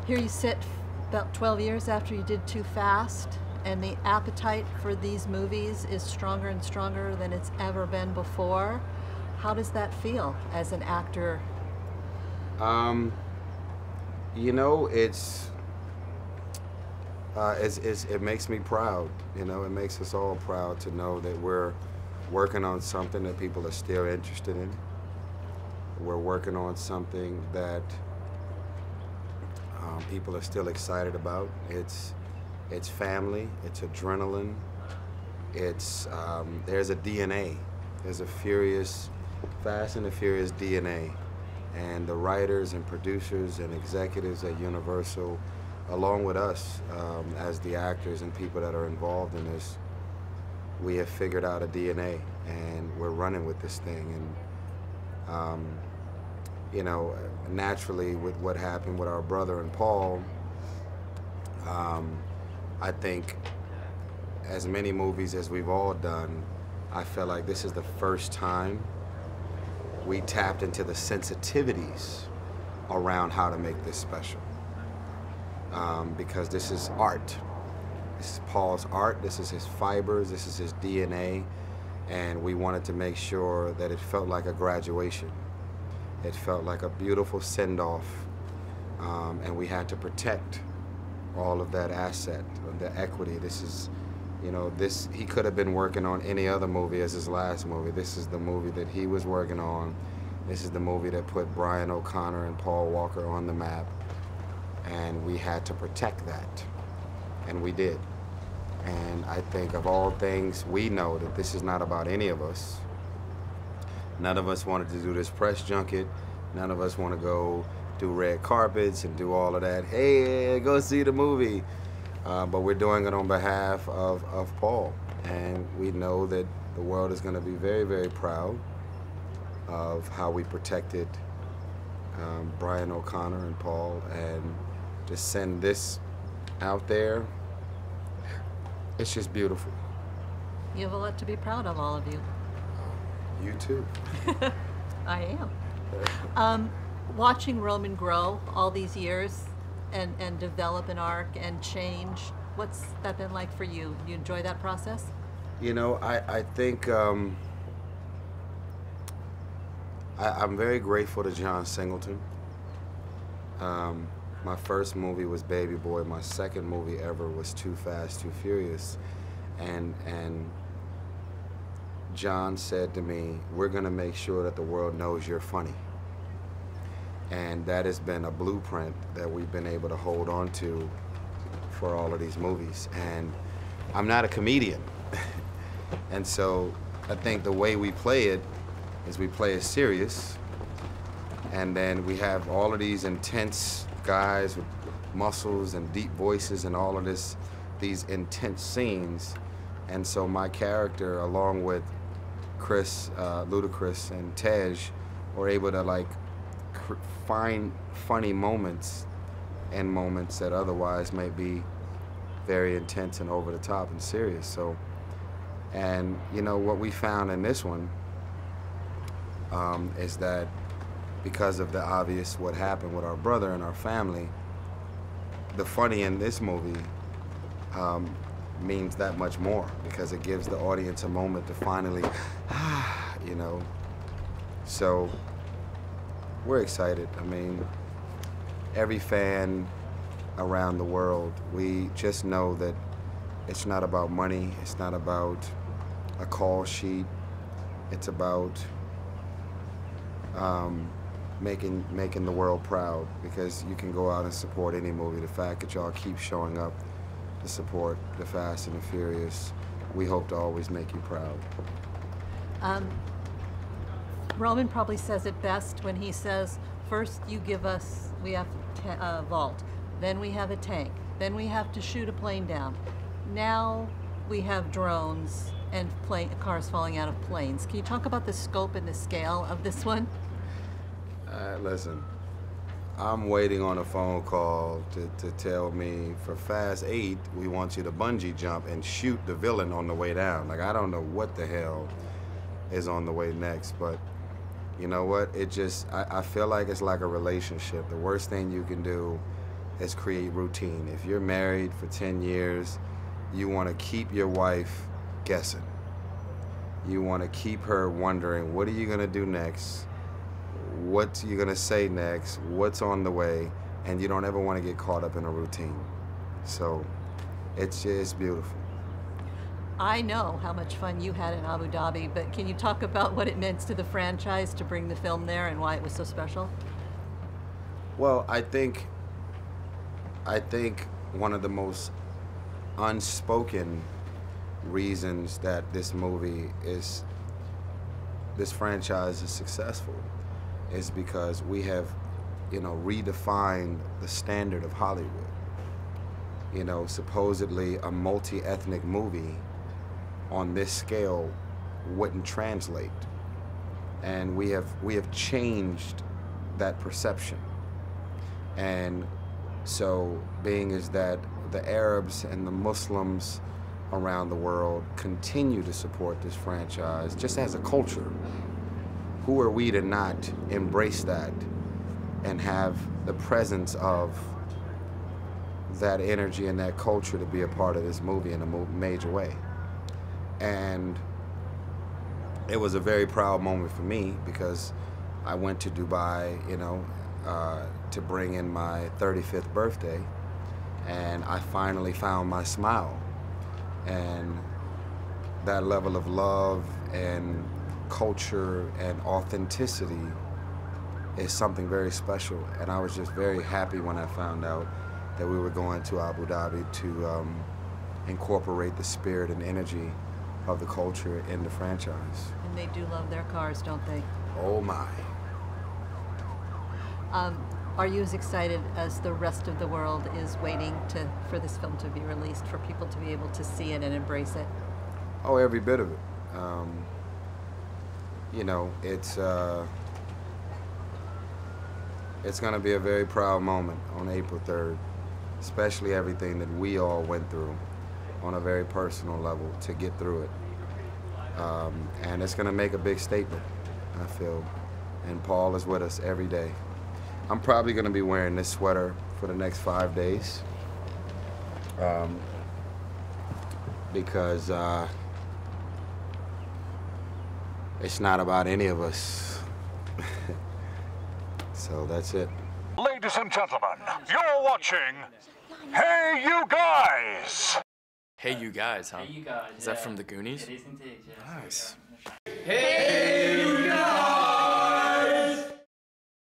Here you sit about 12 years after you did Too Fast, and the appetite for these movies is stronger and stronger than it's ever been before. How does that feel as an actor? You know, it makes me proud. You know, it makes us all proud to know that we're working on something that people are still interested in. We're working on something that people are still excited about. It's family, it's adrenaline, there's a DNA. There's a Fast and the Furious DNA. And the writers and producers and executives at Universal, along with us as the actors and people that are involved in this, we have figured out a DNA and we're running with this thing. And you know, naturally with what happened with our brother and Paul, I think as many movies as we've all done, I feel like this is the first time we tapped into the sensitivities around how to make this special. Because this is art. This is Paul's art, this is his fibers, this is his DNA, and we wanted to make sure that it felt like a graduation. It felt like a beautiful send-off, and we had to protect all of that asset, the equity. This is, you know, he could have been working on any other movie as his last movie. This is the movie that he was working on. This is the movie that put Brian O'Connor and Paul Walker on the map, and we had to protect that, and we did. And I think of all things, we know that this is not about any of us. None of us wanted to do this press junket. None of us want to go do red carpets and do all of that. Hey, go see the movie. But we're doing it on behalf of Paul. And we know that the world is going to be very, very proud of how we protected Brian O'Connor and Paul, and to send this out there, it's just beautiful. You have a lot to be proud of, all of you. You too. I am. Watching Roman grow all these years and develop an arc and change, what's that been like for you? You enjoy that process? You know, I think I'm very grateful to John Singleton. My first movie was Baby Boy. My second movie ever was Too Fast, Too Furious. And John said to me, we're gonna make sure that the world knows you're funny. And that has been a blueprint that we've been able to hold on to for all of these movies. And I'm not a comedian. And so I think the way we play it is we play it serious, and then we have all of these intense guys with muscles and deep voices and all of these intense scenes. And so my character, along with Chris, Ludacris, and Tej, were able to like find funny moments and moments that otherwise might be very intense and over the top and serious. So, and you know what we found in this one is that because of the obvious what happened with our brother and our family, the funny in this movie means that much more, because it gives the audience a moment to finally, you know. So we're excited. I mean, every fan around the world, we just know that it's not about money, it's not about a call sheet, it's about making the world proud, because you can go out and support any movie. The fact that y'all keep showing up to support the Fast and the Furious, we hope to always make you proud. Roman probably says it best when he says, first you give us, we have a vault, then we have a tank, then we have to shoot a plane down. Now we have drones and cars falling out of planes. Can you talk about the scope and the scale of this one? Listen, I'm waiting on a phone call to tell me for Fast 8, we want you to bungee jump and shoot the villain on the way down. Like, I don't know what the hell is on the way next, but you know what? It just, I feel like it's like a relationship. The worst thing you can do is create routine. If you're married for 10 years, you want to keep your wife guessing. You want to keep her wondering, what are you going to do next? What are you going to say next? What's on the way? And you don't ever want to get caught up in a routine. So it's beautiful. I know how much fun you had in Abu Dhabi, but can you talk about what it meant to the franchise to bring the film there and why it was so special? Well, I think one of the most unspoken reasons that this franchise is successful is because we have, redefined the standard of Hollywood. Supposedly a multi-ethnic movie on this scale wouldn't translate. And we have changed that perception. And so being is that the Arabs and the Muslims around the world continue to support this franchise just as a culture, who are we to not embrace that and have the presence of that energy and that culture to be a part of this movie in a major way? And it was a very proud moment for me because I went to Dubai, to bring in my 35th birthday, and I finally found my smile. And that level of love and culture and authenticity is something very special. And I was just very happy when I found out that we were going to Abu Dhabi to incorporate the spirit and energy of the culture in the franchise. And they do love their cars, don't they? Oh my. Are you as excited as the rest of the world is waiting for this film to be released, for people to be able to see it and embrace it? Oh, every bit of it. It's going to be a very proud moment on April 3rd, especially everything that we all went through on a very personal level to get through it. And it's going to make a big statement, I feel. And Paul is with us every day. I'm probably going to be wearing this sweater for the next 5 days because it's not about any of us. So that's it. Ladies and gentlemen, you're watching Hey You Guys! Hey You Guys, huh? Hey, you guys. Is that from the Goonies? It is indeed, yes. Nice. Hey!